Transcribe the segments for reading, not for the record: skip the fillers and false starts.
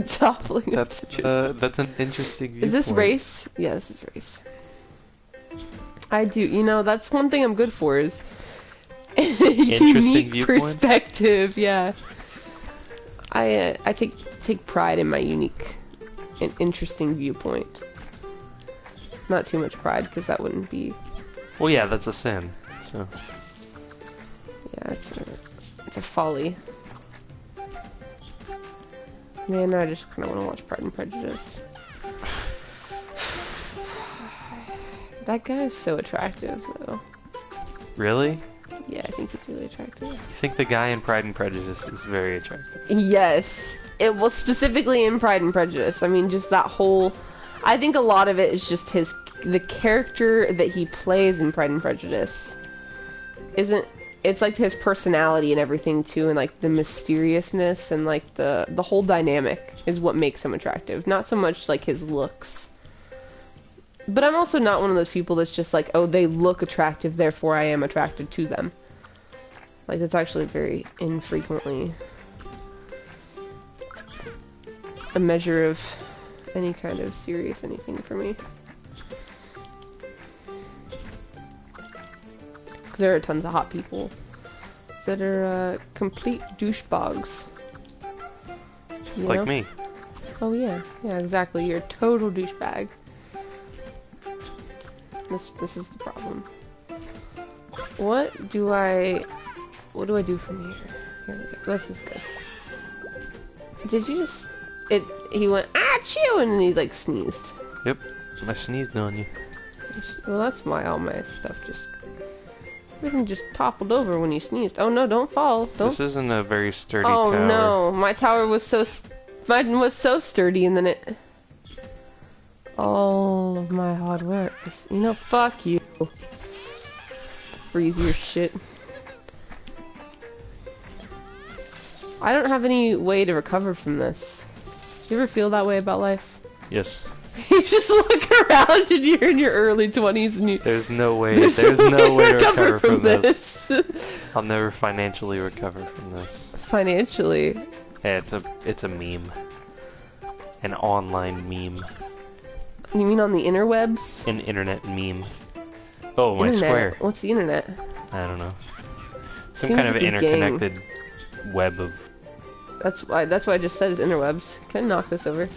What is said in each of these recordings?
Toppling. That's an interesting viewpoint. Is this race? Yeah, this is race. I do. You know, that's one thing I'm good for is unique perspective. Yeah. I take pride in my unique and interesting viewpoint. Not too much pride, because that wouldn't be... Well, yeah, that's a sin, so... Yeah, it's a folly. Man, I just kind of want to watch Pride and Prejudice. That guy is so attractive, though. Really? Yeah, I think he's really attractive. You think the guy in Pride and Prejudice is very attractive? Yes. It was specifically in Pride and Prejudice. I mean, just that whole... I think a lot of it is just the character that he plays in Pride and Prejudice. It's like his personality and everything too, and like the mysteriousness and like the whole dynamic is what makes him attractive. Not so much like his looks. But I'm also not one of those people that's just like, oh, they look attractive, therefore I am attracted to them. Like, that's actually very infrequently a measure of any kind of serious anything for me. Because there are tons of hot people that are complete douchebags. Like me. Oh yeah, yeah, exactly. You're a total douchebag. This is the problem. What do I do from here? Here we go. This is good. Did you just... He went, achoo, and then he, like, sneezed. Yep. I sneezed on you. Well, that's why all my stuff just... Everything just toppled over when you sneezed. Oh, no, don't fall. Don't... This isn't a very sturdy tower. Oh, no. My tower was so... Mine was so sturdy, and then it... All of my hard work is... You know, fuck you. Freeze your shit. I don't have any way to recover from this. You ever feel that way about life? Yes. You just look around and you're in your early 20s and you... There's no way to recover from this. I'll never financially recover from this. Financially? Yeah, it's a meme. An online meme. You mean on the interwebs? An internet meme. Oh, my internet? square. What's the internet? I don't know. Some Seems kind of like a interconnected game. web of... That's why I just said it's interwebs. Can I knock this over?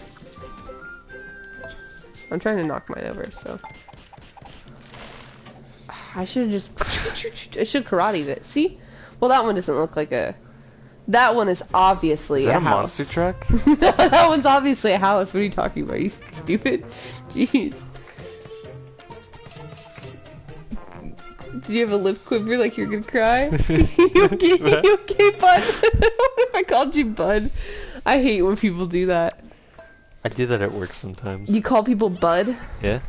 I'm trying to knock mine over, so... I should have just... I should karate it. See? Well, that one doesn't look like a... That one is obviously a house. Monster truck? That one's obviously a house. What are you talking about? Are you stupid? Jeez. Did you have a lip quiver like you're gonna cry? You okay? You okay, bud? What if I called you bud? I hate when people do that. I do that at work sometimes. You call people bud? Yeah.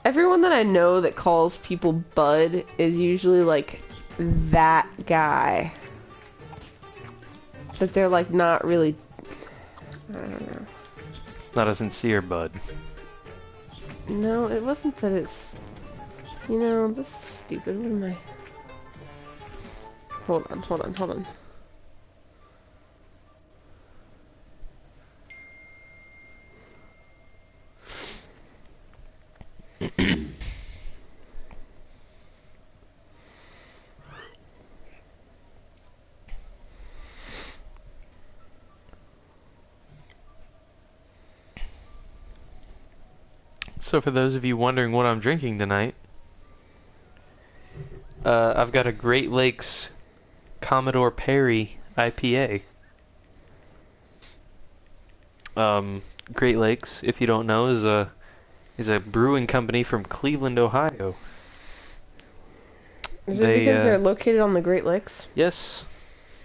Everyone that I know that calls people bud is usually like that guy. That they're like not really... I don't know. It's not a sincere bud. No, it wasn't that it's... You know, this is stupid. What am I... Hold on. So for those of you wondering what I'm drinking tonight, I've got a Great Lakes Commodore Perry IPA. Great Lakes, if you don't know, is a brewing company from Cleveland, Ohio. Is it because they're located on the Great Lakes? Yes.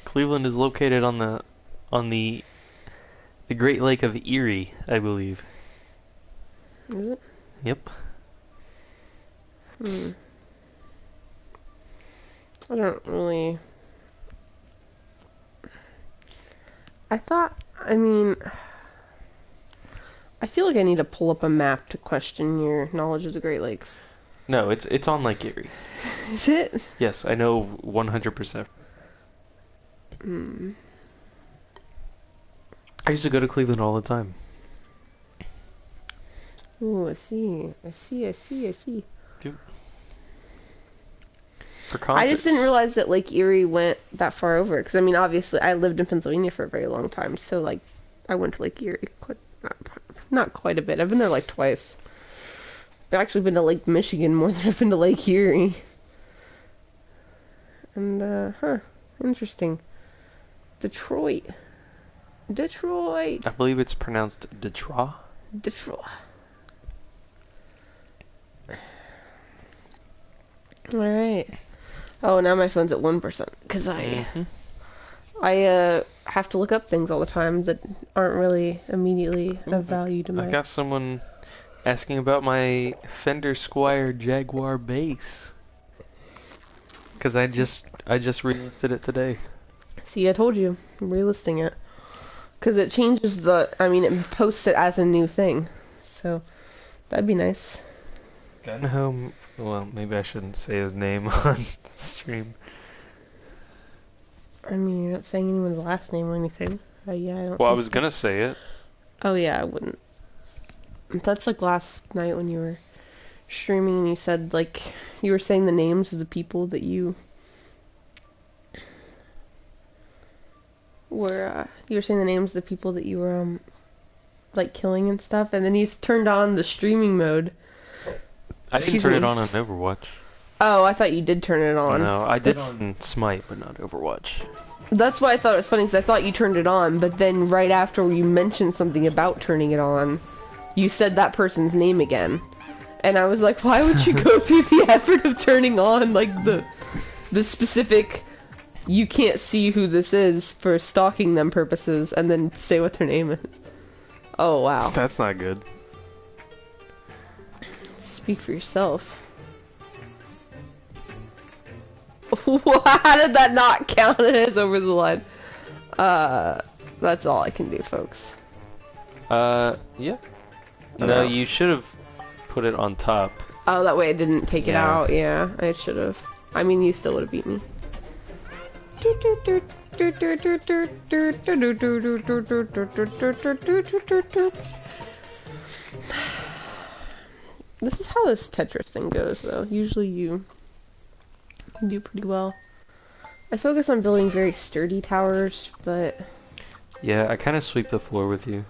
Cleveland is located on the Great Lake of Erie, I believe. Is it? Yep. I don't really... I feel like I need to pull up a map to question your knowledge of the Great Lakes. No, it's on Lake Erie. Is it? Yes, I know 100%. I used to go to Cleveland all the time. Ooh, I see. I see, I see, I see. Dude. For concerts. I just didn't realize that Lake Erie went that far over. Because, I mean, obviously, I lived in Pennsylvania for a very long time. So, like, I went to Lake Erie not quite a bit. I've been there, like, twice. I've actually been to Lake Michigan more than I've been to Lake Erie. And, interesting. Detroit. I believe it's pronounced Detroit. Detroit. Alright. Oh, now my phone's at 1%. Because I have to look up things all the time that aren't really immediately of value to my... I got someone asking about my Fender Squier Jaguar bass. Because I just relisted it today. See, I told you. I'm relisting it. Because it changes it posts it as a new thing. So, that'd be nice. Gun Home, well, maybe I shouldn't say his name on stream. I mean, you're not saying anyone's last name or anything. Yeah, I don't Well, I think was so. gonna say it. Oh, yeah, I wouldn't. That's like last night when you were streaming and you said, like, you were saying the names of the people that you were, like, killing and stuff, and then you turned on the streaming mode. I didn't Excuse turn me. it on Overwatch. Oh, I thought you did turn it on. No, I did That's- on Smite, but not Overwatch. That's why I thought it was funny, because I thought you turned it on, but then right after you mentioned something about turning it on, you said that person's name again. And I was like, why would you go through the effort of turning on, like, the specific, you can't see who this is for stalking them purposes, and then say what their name is? Oh, wow. That's not good. Speak for yourself. How did that not count as over the line? That's all I can do, folks. Yeah. No, you should have put it on top. Oh, that way I didn't take it Yeah. out. Yeah, I should have. I mean, you still would have beat me. This is how this Tetris thing goes, though. Usually you do pretty well. I focus on building very sturdy towers, but... Yeah, I kind of sweep the floor with you.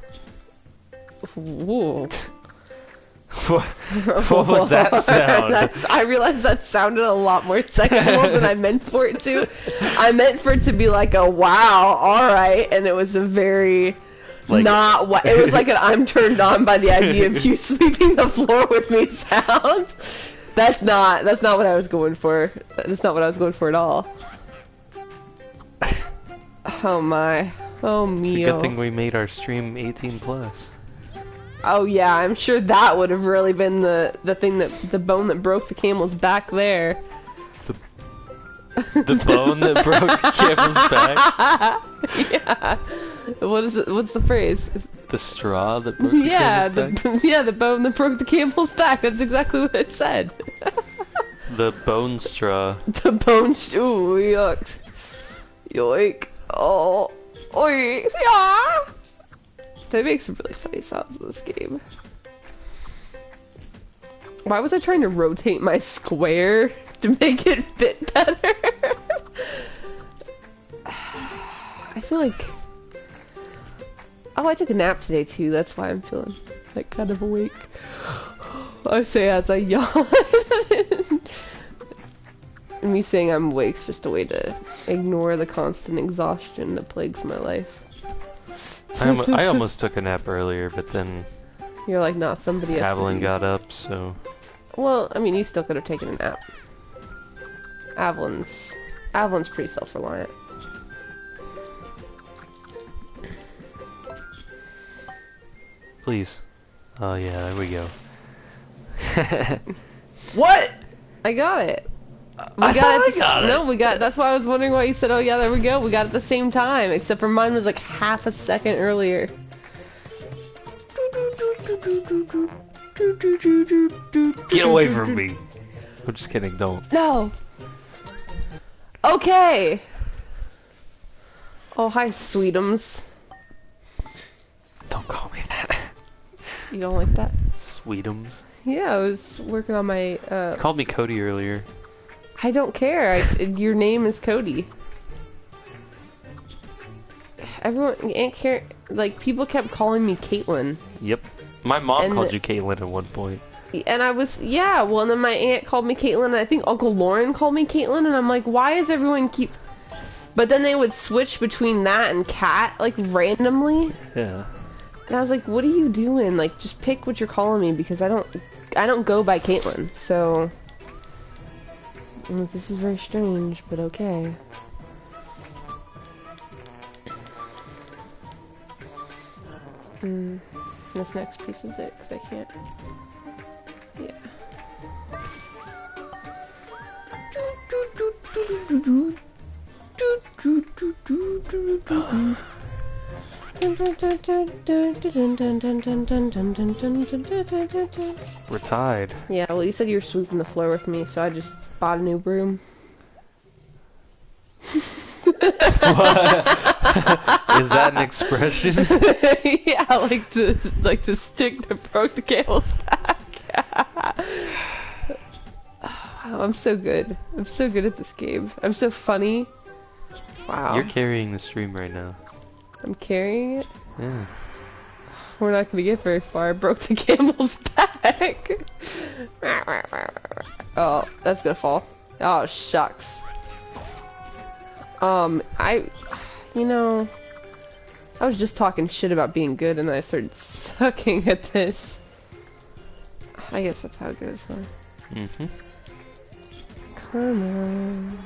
Whoa. What was that sound? I realized that sounded a lot more sexual than I meant for it to. I meant for it to be like a wow, alright, and it was a very... Like- not what it was like an I'm turned on by the idea of you sweeping the floor with me sound. That's not what I was going for. That's not what I was going for at all. Oh my. Oh It's a mio. good thing we made our stream 18 plus. Oh yeah, I'm sure that would have really been the thing that the bone that broke the camel's back there. The bone that broke the camel's back? Yeah. What is it? What's the phrase? The straw that broke the Yeah, camel's back? the bone that broke the camel's back. That's exactly what it said. The bone straw. The bone. Ooh, yuck. Yoink. Oh. Oi. Yeah. They make some really funny sounds in this game. Why was I trying to rotate my square to make it fit better? I feel like... Oh, I took a nap today too, that's why I'm feeling like kind of awake. I say as I yawn. Me saying I'm awake is just a way to ignore the constant exhaustion that plagues my life. I almost took a nap earlier, but then You're like, nah, somebody has Avalon to be. got up, so... Well, I mean, you still could have taken a nap. Avalon's pretty self-reliant. Please. Oh yeah, there we go. What? I got it. We I got thought it. I got it. No, we got. That's why I was wondering why you said, "Oh yeah, there we go." We got it at the same time, except for mine was like half a second earlier. Get away from me! I'm just kidding, don't. No. Okay. Oh, hi, sweetums. You don't like that? Sweetums. Yeah, I was working on my, You called me Cody earlier. I don't care. Your name is Cody. Everyone ain't care. Like, people kept calling me Caitlin. Yep. My mom And called you Caitlin at one point. And I was, yeah, well, and then my aunt called me Caitlin, and I think Uncle Lauren called me Caitlin, and I'm like, why is everyone keep... But then they would switch between that and Cat, like, randomly. Yeah. And I was like, what are you doing? Like, just pick what you're calling me, because I don't go by Caitlin, so... I'm like, this is very strange, but okay. This next piece is it, because I can't... Yeah. We're tied. Yeah, well, you said you were sweeping the floor with me, so I just bought a new broom. Is that an expression? Yeah, I like to stick the broke the camel's back. Oh, I'm so good. I'm so good at this game. I'm so funny. Wow. You're carrying the stream right now. I'm carrying it. Yeah. We're not gonna get very far. I broke the camel's back. Oh, that's gonna fall. Oh, shucks. You know, I was just talking shit about being good, and then I started sucking at this. I guess that's how it goes, huh? Mm-hmm. Come on,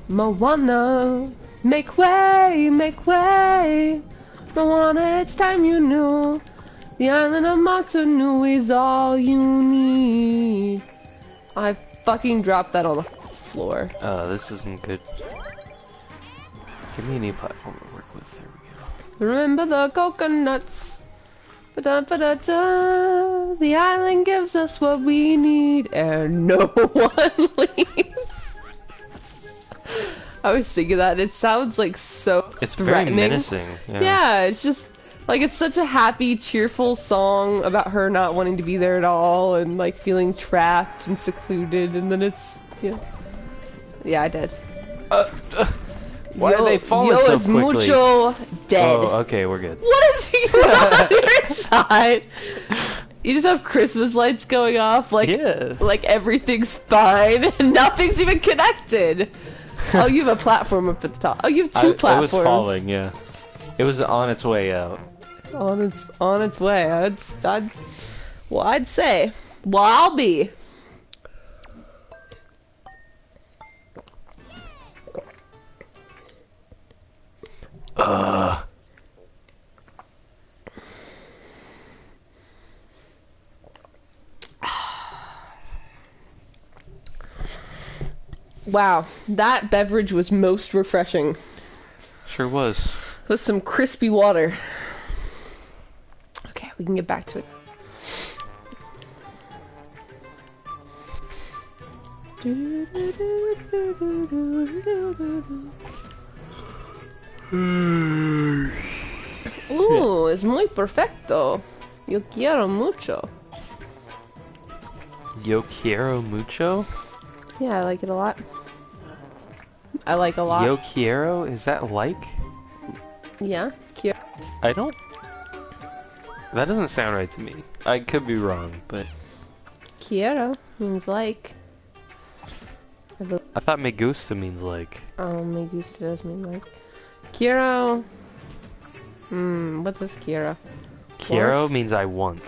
Moana, make way, make way. Moana, it's time you knew. The island of Motunui is all you need. I fucking dropped that on the floor. This isn't good. Give me any platform to work with. There we go. Remember the coconuts. Ba-da-ba-da-da. The island gives us what we need, and no one leaves. I was thinking that. It sounds like so It's threatening. very menacing. Yeah, it's just like it's such a happy, cheerful song about her not wanting to be there at all and like feeling trapped and secluded, and then it's yeah, I did. Why are they falling so is quickly? mucho dead. Oh, okay, we're good. What is he on your side? You just have Christmas lights going off, like Yeah. like everything's fine and nothing's even connected. Oh, you have a platform up at the top. Oh, you have two platforms. It was falling, yeah. It was on its way out. On its way. I'd say. Well, I'll be. Wow, that beverage was most refreshing. Sure was. With some crispy water. Okay, we can get back to it. Es muy perfecto. Yo quiero mucho. Yo quiero mucho? Yeah, I like it a lot. I like a lot. Yo quiero? Is that like? Yeah, quiero. I don't... That doesn't sound right to me. I could be wrong, but... Quiero means like. I thought me gusta means like. Oh, me gusta does mean like. Quiero. What does quiero? Quiero Want? means I want.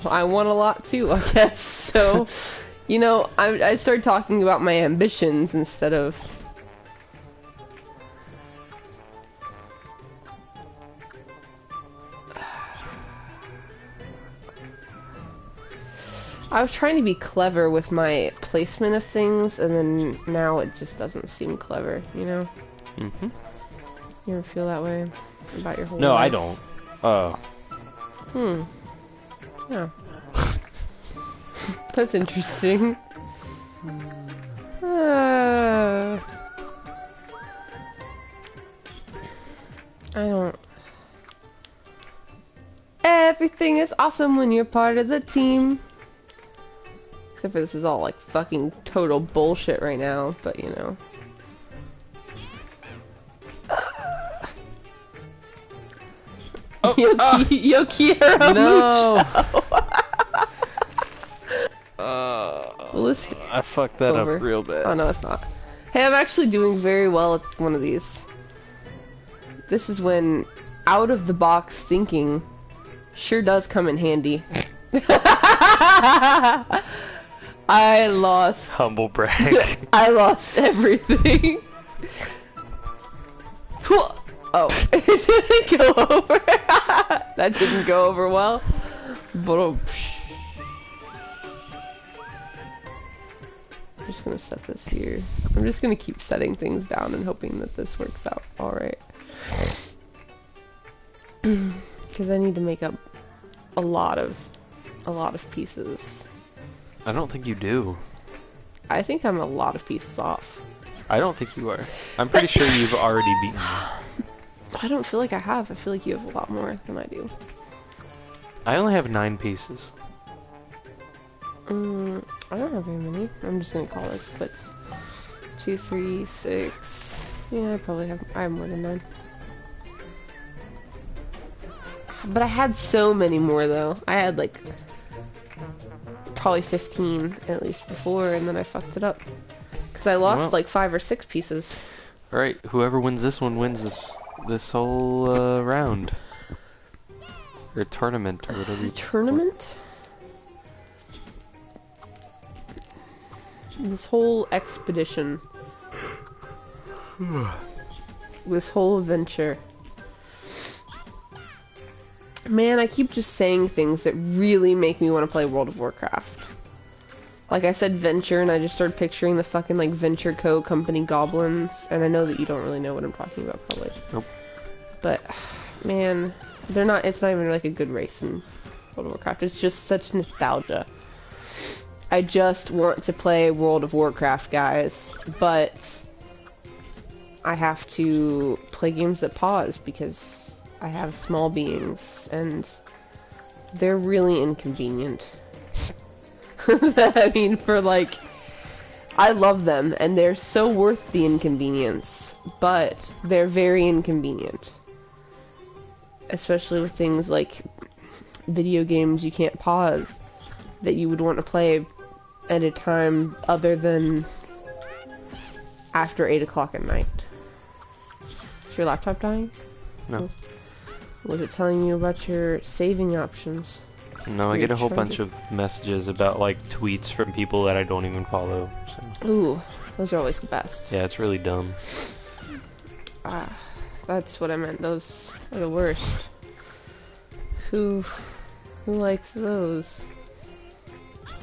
I want a lot too, I guess. So, you know, I started talking about my ambitions instead of. I was trying to be clever with my placement of things, and then now it just doesn't seem clever, you know? Mm-hmm. You ever feel that way about your whole No, life? I don't. Oh. Yeah. That's interesting. I don't... Everything is awesome when you're part of the team. Except for this is all like fucking total bullshit right now, but you know. Yokihiro No! Mucho. I fucked that Over. up real bad. Oh no, it's not. Hey, I'm actually doing very well at one of these. This is when out of the box thinking sure does come in handy. I lost. Humble brag. I lost everything. Oh, it didn't go over. That didn't go over well. But I'm just gonna set this here. I'm just gonna keep setting things down and hoping that this works out alright. Because I need to make up a lot of pieces. I don't think you do. I think I'm a lot of pieces off. I don't think you are. I'm pretty sure you've already beaten me. I don't feel like I have. I feel like you have a lot more than I do. I only have 9 pieces. I don't have very many. I'm just gonna call this quits. 2, 3, 6. Yeah, I have more than 9. But I had so many more though. I had like probably 15 at least before, and then I fucked it up. Because I lost like 5 or 6 pieces. Alright, whoever wins this one wins this whole round. Or tournament, or whatever you Tournament? This whole expedition. This whole adventure. Man, I keep just saying things that really make me want to play World of Warcraft. Like I said venture, and I just started picturing the fucking like Venture Co. company goblins, and I know that you don't really know what I'm talking about probably. Nope. But, man, it's not even like a good race in World of Warcraft. It's just such nostalgia. I just want to play World of Warcraft, guys, but I have to play games that pause because I have small beings, and they're really inconvenient. I mean, I love them, and they're so worth the inconvenience, but they're very inconvenient. Especially with things like video games you can't pause, that you would want to play at a time other than after 8 o'clock at night. Is your laptop dying? No. Was it telling you about your saving options? No, I get a whole bunch of messages about like tweets from people that I don't even follow. So. Ooh, those are always the best. Yeah, it's really dumb. That's what I meant. Those are the worst. Who likes those?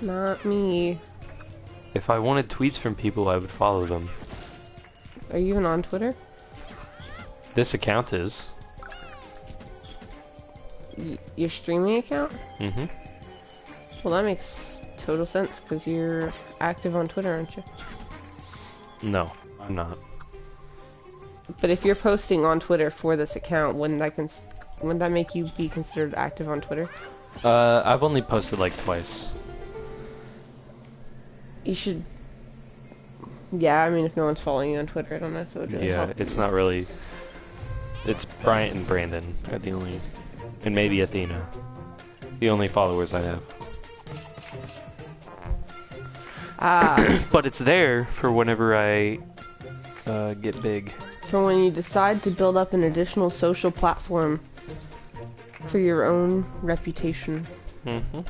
Not me. If I wanted tweets from people, I would follow them. Are you even on Twitter? This account is. Your streaming account? Mm-hmm. Well, that makes total sense, because you're active on Twitter, aren't you? No, I'm not. But if you're posting on Twitter for this account, wouldn't that make you be considered active on Twitter? I've only posted like twice. You should... Yeah, I mean, if no one's following you on Twitter, I don't know if it would really help. Yeah, it's not really... It's Bryant and Brandon are the only... And maybe Athena. The only followers I have. But it's there for whenever I get big. For when you decide to build up an additional social platform for your own reputation. Mm-hmm.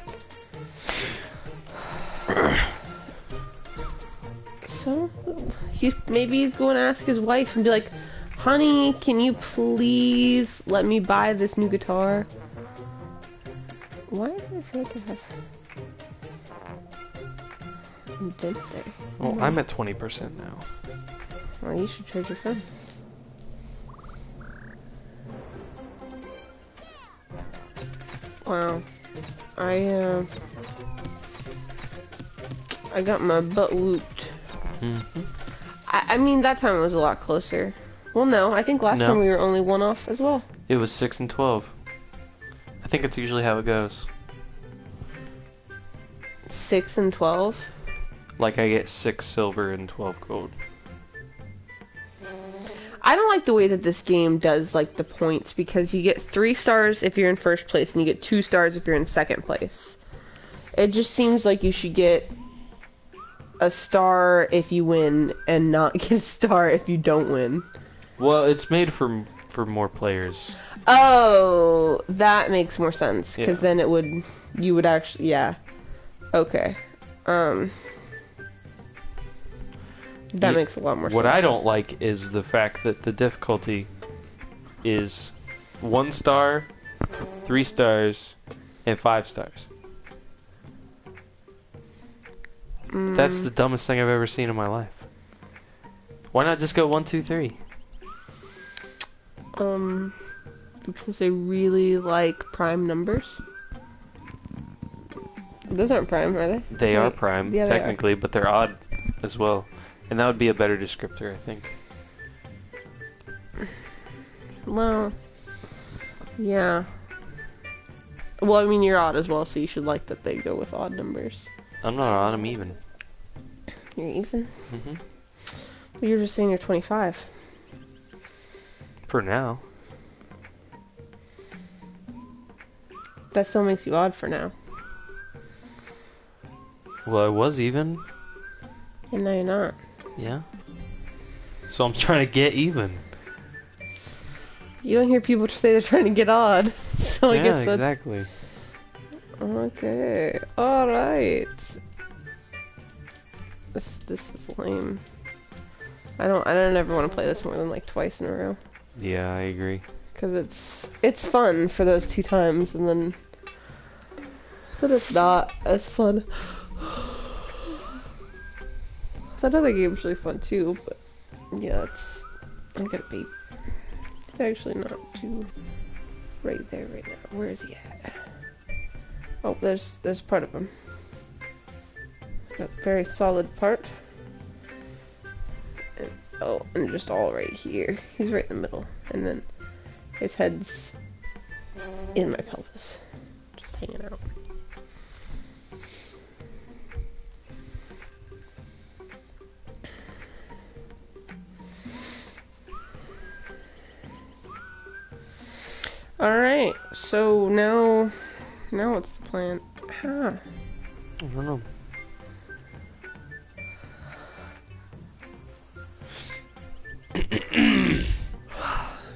So, maybe he's going to ask his wife and be like, honey, can you please let me buy this new guitar? Why do I feel like I have... Did they? Well, I'm at 20% now. Well, you should trade your phone. Wow. I got my butt whooped. Mm-hmm. I mean, that time it was a lot closer. Well, no, I think last time we were only one off as well. It was 6 and 12. I think it's usually how it goes. 6 and 12. Like I get 6 silver and 12 gold. I don't like the way that this game does like the points because you get 3 stars if you're in first place and you get 2 stars if you're in second place. It just seems like you should get a star if you win and not get a star if you don't win. Well, it's made for more players. Oh, that makes more sense because Yeah. then you would actually, yeah. Okay. That Ye- makes a lot more sense. What I don't like is the fact that the difficulty is 1 star, 3 stars, and 5 stars. That's the dumbest thing I've ever seen in my life. Why not just go 1, 2, 3? Because they really like prime numbers. Those aren't prime, are they? They are Wait, prime, yeah, they are. technically, but they're odd as well. And that would be a better descriptor, I think. Well, yeah. Well, I mean, you're odd as well, so you should like that they go with odd numbers. I'm not odd, I'm even. You're even? hmm Well, you're just saying you're 25. For now. That still makes you odd for now. Well, I was even. And now you're not. Yeah. So I'm trying to get even. You don't hear people say they're trying to get odd. So I yeah, guess that's... exactly. Okay. Alright. This is lame. I don't ever want to play this more than like twice in a row. Yeah, I agree. Because it's fun for those 2 times, and then... But it's not as fun. That other game's really fun too, but... Yeah, I'm gonna be... It's actually not too... Right there right now. Where is he at? Oh, there's part of him. A very solid part. And, and just all right here. He's right in the middle. And then his head's in my pelvis. Just hanging out. Alright, so now what's the plan? Huh. I don't know.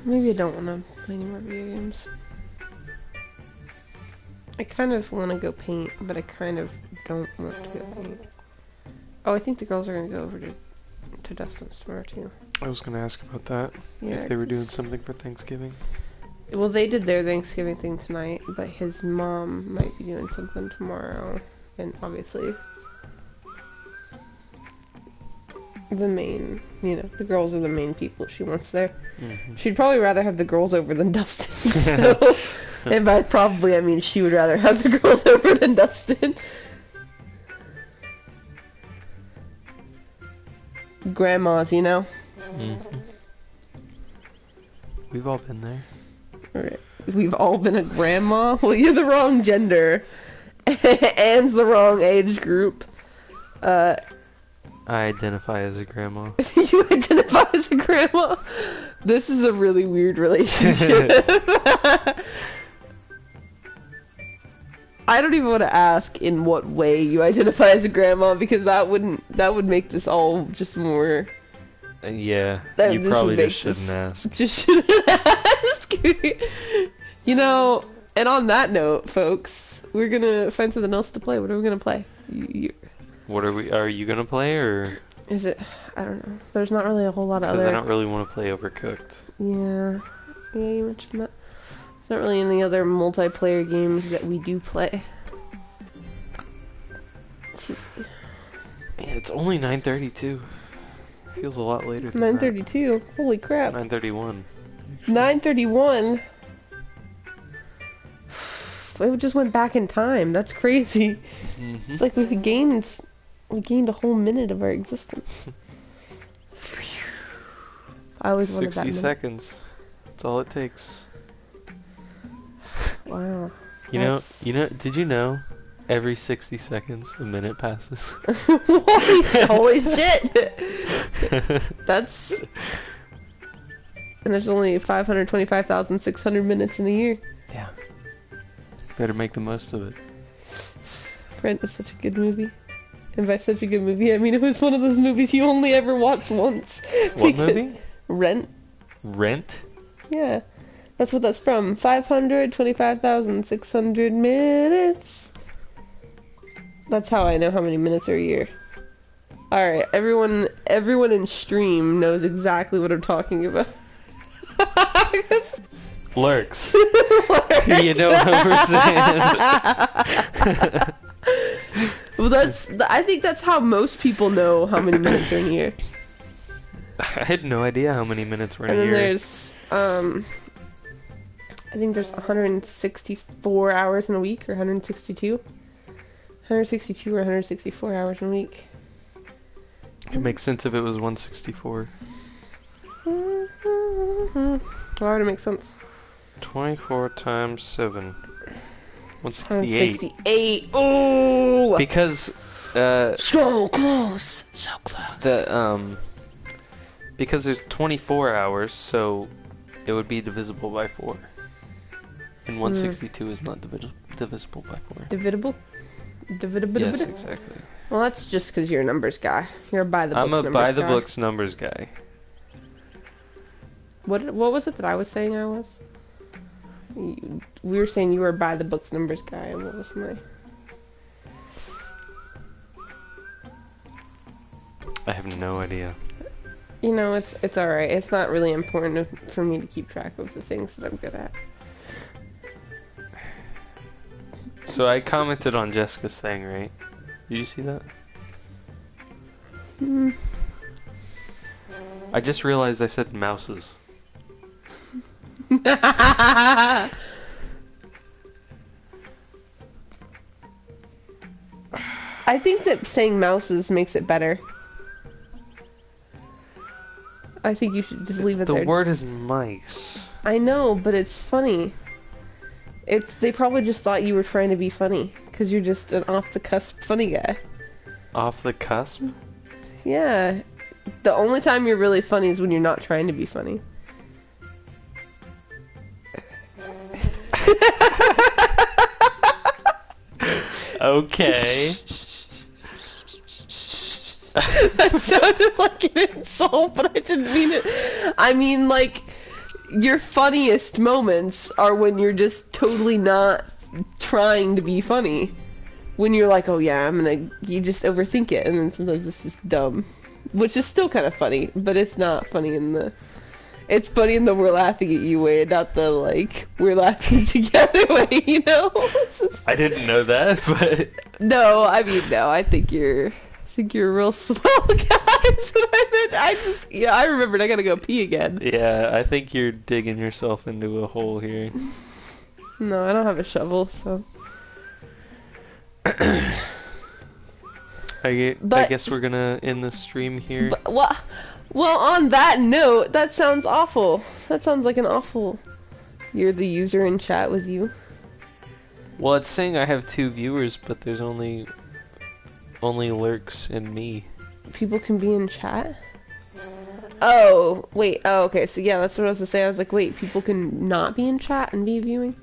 Maybe I don't want to play any more video games. I kind of want to go paint, but I kind of don't want to go paint. Oh, I think the girls are going to go over to Dustin's tomorrow too. I was gonna ask about that. Yeah, If they were doing 'cause- something for Thanksgiving. Well, they did their Thanksgiving thing tonight, but his mom might be doing something tomorrow. And obviously, the girls are the main people she wants there. Mm-hmm. She'd probably rather have the girls over than Dustin, so... and by probably, I mean she would rather have the girls over than Dustin. Grandmas, you know? Mm-hmm. We've all been there. Alright. We've all been a grandma? Well, you're the wrong gender. And the wrong age group. I identify as a grandma. You identify as a grandma? This is a really weird relationship. I don't even want to ask in what way you identify as a grandma because that would make this all just more... Yeah, That you this probably would just make shouldn't this- ask. Just shouldn't ask. You know, and on that note, folks, we're gonna find something else to play. What are we gonna play? What are you gonna play, or? Is it? I don't know. There's not really a whole lot of Because other... I don't really want to play Overcooked. Yeah, you mentioned that. There's not really any other multiplayer games that we do play. Yeah, it's only 9:32. Feels a lot later than 9:32. Holy crap. 9:31. 9:31. It just went back in time. That's crazy. Mm-hmm. It's like we gained a whole minute of our existence. I always wanted that 60 minute. seconds. That's all it takes. Wow. Did you know every 60 seconds a minute passes? Holy shit! That's... And there's only 525,600 minutes in a year. Yeah. Better make the most of it. Rent is such a good movie. And by such a good movie, I mean it was one of those movies you only ever watch once. What movie? Rent. Rent? Yeah. That's what that's from. 525,600 minutes. That's how I know how many minutes are a year. Alright, everyone in stream knows exactly what I'm talking about. Lurks. You know what we're saying. Well, I think that's how most people know how many minutes are in a year. I had no idea how many minutes were in And a then year. there's, I think there's 164 hours in a week, or 162. 162 or 164 hours in a week. It would make sense if it was 164. Why would it make sense? 24 times 7. 168. 168. Oh! Because, So close! So close. because there's 24 hours, so it would be divisible by 4. And 162 is not divisible by 4. Divisible? Yes, exactly. Well, that's just because you're a numbers guy. You're a by-the-books I'm numbers a guy. by-the-books numbers guy. What was it that I was saying I was? We were saying you were a by-the-books numbers guy, and what was my... I have no idea. You know, it's alright. It's not really important for me to keep track of the things that I'm good at. So I commented on Jessica's thing, right? Did you see that? I just realized I said mouses. I think that saying mouses makes it better. I think you should just leave it there. The word is mice. I know, but it's funny. They probably just thought you were trying to be funny, because you're just an off-the-cusp funny guy. Off the cusp? Yeah. The only time you're really funny is when you're not trying to be funny. Okay. That sounded like an insult, but I didn't mean it. I mean, like, your funniest moments are when you're just totally not trying to be funny. When you're like, oh yeah, you just overthink it, and then sometimes it's just dumb. Which is still kind of funny, but it's not funny it's funny in the we're laughing at you way, not the, like, we're laughing together way, you know? I didn't know that, but... No, I think you're a real small guy, that's what I meant. I remembered, I gotta go pee again. Yeah, I think you're digging yourself into a hole here. No, I don't have a shovel, so... I guess we're gonna end the stream here. Well, on that note, that sounds awful. That sounds like an awful... You're the user in chat, was you? Well, it's saying I have 2 viewers, but there's only lurks and me. People can be in chat? Oh, wait. Oh, okay. So yeah, that's what I was to say. I was like, wait, people can not be in chat and be viewing?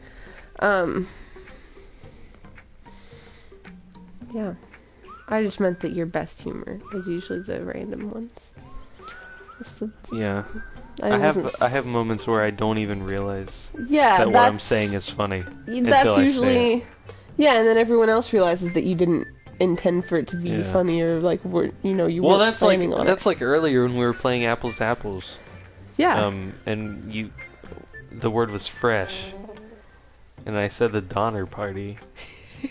Yeah. I just meant that your best humor is usually the random ones. Yeah. I have moments where I don't even realize that what I'm saying is funny. That's usually... Yeah, and then everyone else realizes that you didn't intend for it to be funny, or like you weren't planning on it. That's like earlier when we were playing Apples to Apples. Yeah. And the word was fresh, and I said the Donner Party.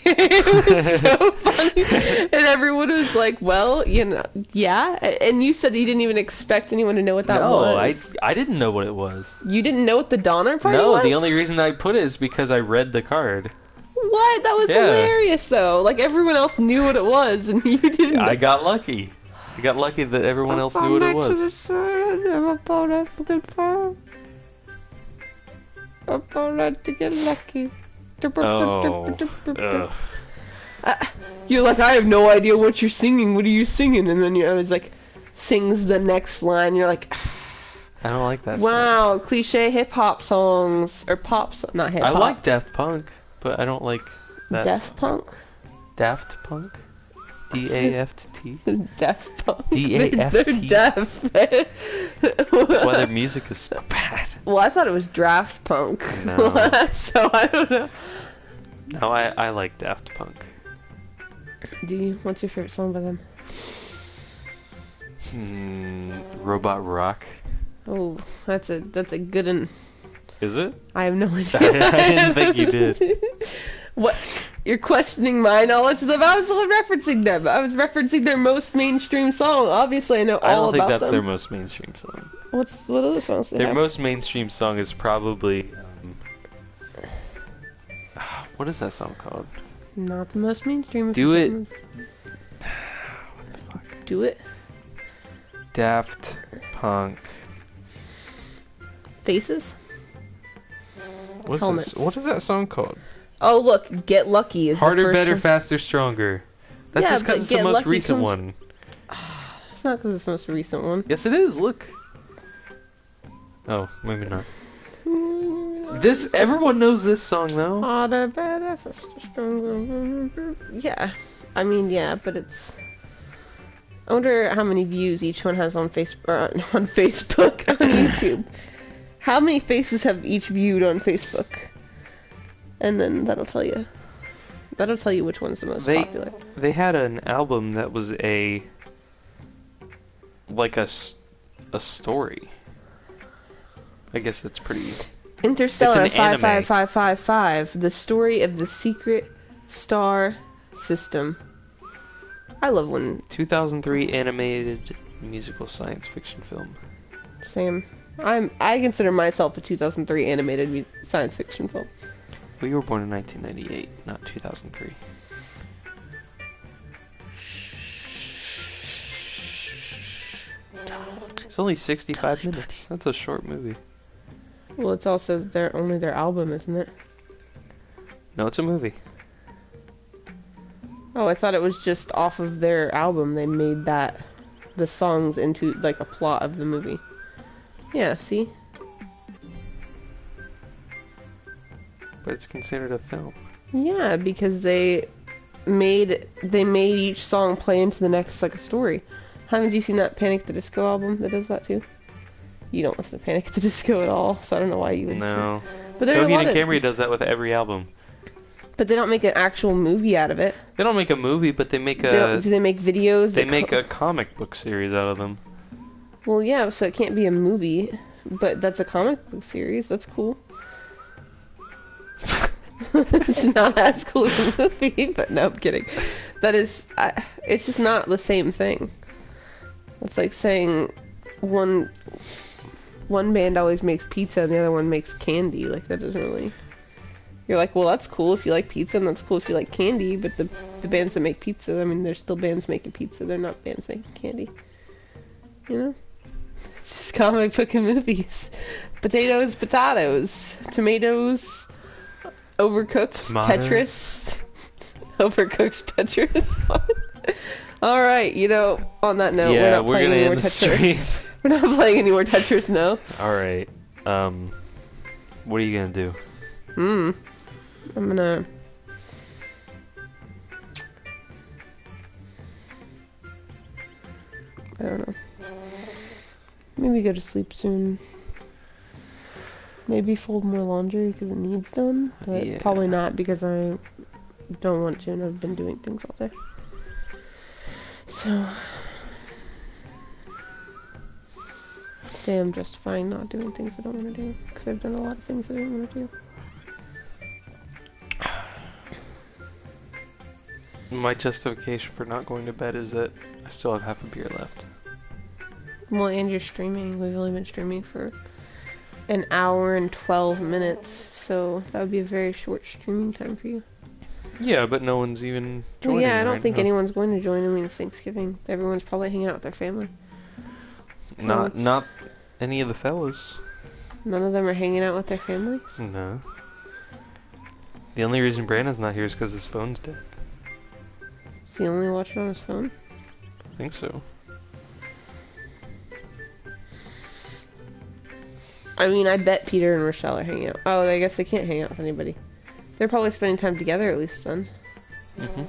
It was so funny, and everyone was like, "Well, yeah." And you said you didn't even expect anyone to know what that was. No, I didn't know what it was. You didn't know what the Donner Party was? No, the only reason I put it is because I read the card. What? That was hilarious, though. Like, everyone else knew what it was, and you didn't. I got lucky. I got lucky that everyone else knew what it was. I'm about that fucking phone. I'm about to get lucky. Oh. Ugh. You're like, I have no idea what you're singing. What are you singing? And then I was like, sings the next line. You're like, I don't like that. wow, cliche hip hop songs or not hip I hop. like Daft Punk, but I don't like that. Daft Punk. Daft Punk. D-A-F-T. Daft Punk. D-A-F-T. They're deaf. That's why their music is so bad. Well, I thought it was Draft Punk. No. So I don't know. No, I like Daft Punk. Do you? What's your favorite song by them? Robot Rock. Oh, that's a good one. Is it? I have no idea. I didn't think you did. What? You're questioning my knowledge of them? I was referencing them. I was referencing their most mainstream song. Obviously, I know I all don't think about that's them. their most mainstream song. What other songs do they Their have? most mainstream song is probably what is that song called? Not the most mainstream. Do it. What the fuck? Do it. Daft Punk. Faces. What's Helmets. this? What is that song called? Oh look, Get Lucky is the Harder, first Better, one. Faster, Stronger. That's Yeah, just because but it's the Get most Lucky recent comes- one. It's not because it's the most recent one. Yes, it is. Look. Oh, maybe not. This everyone knows this song though. Harder, better, faster, stronger. Yeah, I mean, yeah, but it's. I wonder how many views each one has on Facebook. On Facebook, on YouTube. How many faces have each viewed on Facebook? And then that'll tell you. That'll tell you which one's the most popular. They had an album that was like a story. I guess that's pretty. Interstellar It's an anime. 55555, the story of the secret star system. I love when 2003 animated musical science fiction film. Sam. I consider myself a 2003 animated science fiction film. Well, you were born in 1998, not 2003. It's only 65 minutes. That's a short movie. Well, it's also only their album, isn't it? No, it's a movie. Oh, I thought it was just off of their album. They made the songs into like a plot of the movie. Yeah, see? But it's considered a film. Yeah, because they made each song play into the next like a story. Haven't you seen that Panic at the Disco album that does that too? You don't listen to Panic at the Disco at all, so I don't know why you would. No. But there are a lot Coheed and of. Cambria does that with every album. But they don't make an actual movie out of it. They don't make a movie, but they make Do they make videos? they that make a comic book series out of them. Well, yeah, so it can't be a movie, but that's a comic book series. That's cool. It's not as cool as a movie, but no, I'm kidding. It's just not the same thing. It's like saying one band always makes pizza and the other one makes candy. Like, that doesn't really... You're like, well, that's cool if you like pizza, and that's cool if you like candy, but the bands that make pizza, I mean, they're still bands making pizza. They're not bands making candy. You know? It's just comic book and movies. Potatoes, tomatoes, overcooked Tomatoes. Tetris. Overcooked Tetris. Alright, on that note, Yeah, we're not playing gonna any more end the Tetris. stream. We're not playing any more Tetris, no. Alright. What are you gonna do? I'm gonna... I don't know. Maybe go to sleep soon. Maybe fold more laundry because it needs done, but Yeah. probably not because I don't want to and I've been doing things all day. So... Today I'm justifying not doing things I don't want to do because I've done a lot of things I don't want to do. My justification for not going to bed is that I still have half a beer left. Well, and you're streaming. We've only been streaming for an hour and 12 minutes, so that would be a very short streaming time for you. Yeah, but no one's even joining. Well, yeah, I don't right think now. anyone's going to join. I mean, it's Thanksgiving. Everyone's probably hanging out with their family. Not any of the fellas. None of them are hanging out with their families. No. The only reason Brandon's not here is because his phone's dead. Is he only watching on his phone? I think so. I mean, I bet Peter and Rochelle are hanging out. Oh, I guess they can't hang out with anybody. They're probably spending time together at least then. And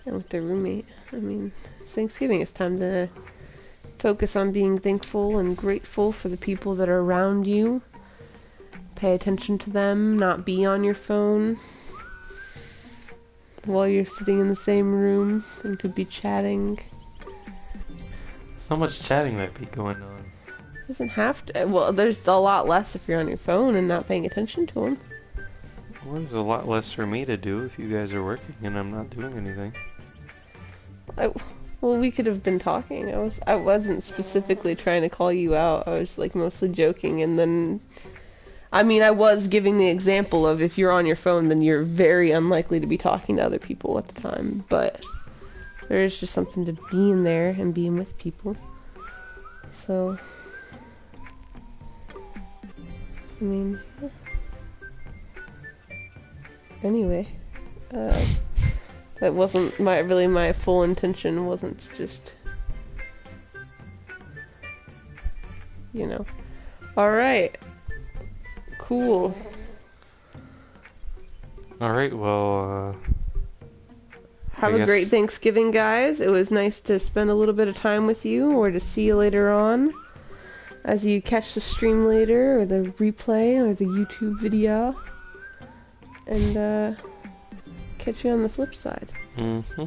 with their roommate. I mean, it's Thanksgiving. It's time to focus on being thankful and grateful for the people that are around you. Pay attention to them, not be on your phone while you're sitting in the same room and could be chatting. So much chatting might be going on. Doesn't have to. Well, there's a lot less if you're on your phone and not paying attention to them. Well, there's a lot less for me to do if you guys are working and I'm not doing anything. Well, we could have been talking. I wasn't specifically trying to call you out. I was like mostly joking, and then, I mean, I was giving the example of if you're on your phone, then you're very unlikely to be talking to other people at the time. But there is just something to being there and being with people. So, I mean, yeah. Anyway, that wasn't my full intention. Wasn't just, you know. All right. Cool. All right. Well. Have a great Thanksgiving, guys. It was nice to spend a little bit of time with you, or to see you later on, as you catch the stream later, or the replay, or the YouTube video. And, catch you on the flip side. Mm-hmm.